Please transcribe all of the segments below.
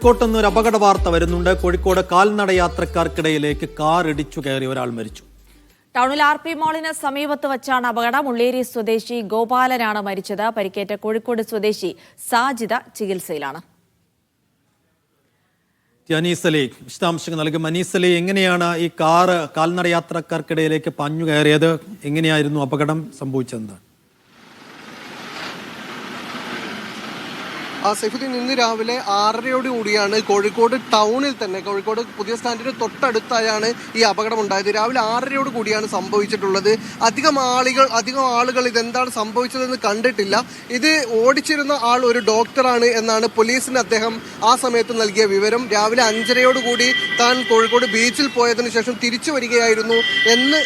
കോഴിക്കോട്ട് നിന്ന് ഒരു അപകട വാർത്ത വരുന്നുണ്ട്. കോഴിക്കോട് കാൽനട യാത്രക്കാർക്കിടയിലേക്ക് കാർ ഇടിച്ചു കയറി ഒരാൾ മരിച്ചു. ടൗണിൽ RP മാളിന് സമീപത്ത് വച്ചാണ് അപകടം. മുള്ളേരി സ്വദേശി ഗോപാലനാണ് മരിച്ചത്. പരിക്കേറ്റ കോഴിക്കോട് സ്വദേശി സാജിദ ചികിത്സയിലാണ്. അനീസലി വിശദാംശങ്ങൾ നൽകും. അനീസലി, എങ്ങനെയാണ് ഈ കാറ് കാൽനട യാത്രക്കാർക്കിടയിലേക്ക് പഞ്ഞു കയറിയത്? എങ്ങനെയായിരുന്നു അപകടം സംഭവിച്ചത്? സൈഫുദ്ദീൻ, ഇന്ന് രാവിലെ 6:30 കൂടിയാണ് കോഴിക്കോട് ടൗണിൽ തന്നെ, കോഴിക്കോട് പുതിയ സ്റ്റാൻഡിന് തൊട്ടടുത്തായാണ് ഈ അപകടം ഉണ്ടായത്. രാവിലെ 6:30 കൂടിയാണ് സംഭവിച്ചിട്ടുള്ളത്. അധികം ആളുകൾ ഇതെന്താണ് സംഭവിച്ചതെന്ന് കണ്ടിട്ടില്ല. ഇത് ഓടിച്ചിരുന്ന ആൾ ഒരു ഡോക്ടറാണ് എന്നാണ് പോലീസിന് അദ്ദേഹം ആ സമയത്ത് നൽകിയ വിവരം. രാവിലെ 5:30 കൂടി താൻ കോഴിക്കോട് ബീച്ചിൽ പോയതിനു ശേഷം തിരിച്ചു വരികയായിരുന്നു എന്ന്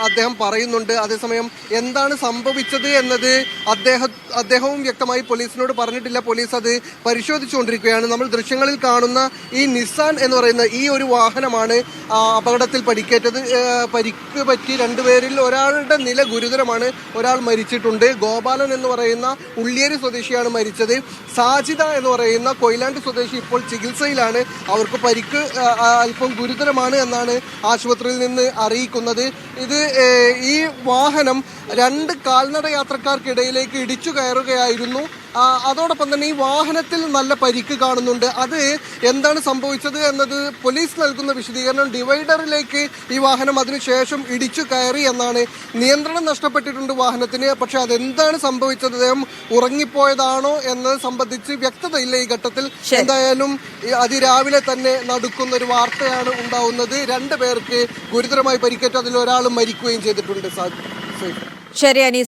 അദ്ദേഹം പറയുന്നുണ്ട്. അതേസമയം എന്താണ് സംഭവിച്ചത് എന്നത് അദ്ദേഹവും വ്യക്തമായി പോലീസിനോട് പറഞ്ഞിട്ടില്ല. പോലീസ് അത് പരിശോധിച്ചുകൊണ്ടിരിക്കുകയാണ്. നമ്മൾ ദൃശ്യങ്ങളിൽ കാണുന്ന ഈ നിസാൻ എന്ന് പറയുന്ന ഈ ഒരു വാഹനമാണ് അപകടത്തിൽ പരിക്കേറ്റത്. പരിക്ക് പറ്റി രണ്ടുപേരിൽ ഒരാളുടെ നില ഗുരുതരമാണ്, ഒരാൾ മരിച്ചിട്ടുണ്ട്. ഗോപാലൻ എന്ന് പറയുന്ന ഉള്ളിയേരി സ്വദേശിയാണ് മരിച്ചത്. സാജിദ എന്ന് പറയുന്ന കൊയിലാണ്ട് സ്വദേശി ഇപ്പോൾ ചികിത്സയിലാണ്. അവർക്ക് പരിക്ക് അല്പം ഗുരുതരമാണ് എന്നാണ് ആശുപത്രിയിൽ നിന്ന് അറിയിക്കുന്നത്. ഈ വാഹനം 2 കാൽനട യാത്രക്കാർക്കിടയിലേക്ക് ഇടിച്ചു കയറുകയായിരുന്നു. അതോടൊപ്പം തന്നെ ഈ വാഹനത്തിൽ നല്ല പരിക്ക് കാണുന്നുണ്ട്. അത് എന്താണ് സംഭവിച്ചത് എന്നത് പോലീസ് നൽകുന്ന വിശദീകരണം, ഡിവൈഡറിലേക്ക് ഈ വാഹനം അതിനുശേഷം ഇടിച്ചു കയറി എന്നാണ്. നിയന്ത്രണം നഷ്ടപ്പെട്ടിട്ടുണ്ട് വാഹനത്തിന്. പക്ഷെ അതെന്താണ് സംഭവിച്ചത്, അദ്ദേഹം ഉറങ്ങിപ്പോയതാണോ എന്നത് സംബന്ധിച്ച് വ്യക്തതയില്ല ഈ ഘട്ടത്തിൽ. എന്തായാലും അതിരാവിലെ തന്നെ നടുക്കുന്ന ഒരു വാർത്തയാണ് ഉണ്ടാവുന്നത്. 2 പേർക്ക് ഗുരുതരമായി പരിക്കേറ്റു, അതിൽ ഒരാൾ മരിക്കുകയും ചെയ്തിട്ടുണ്ട്. ശരി അനീസ്.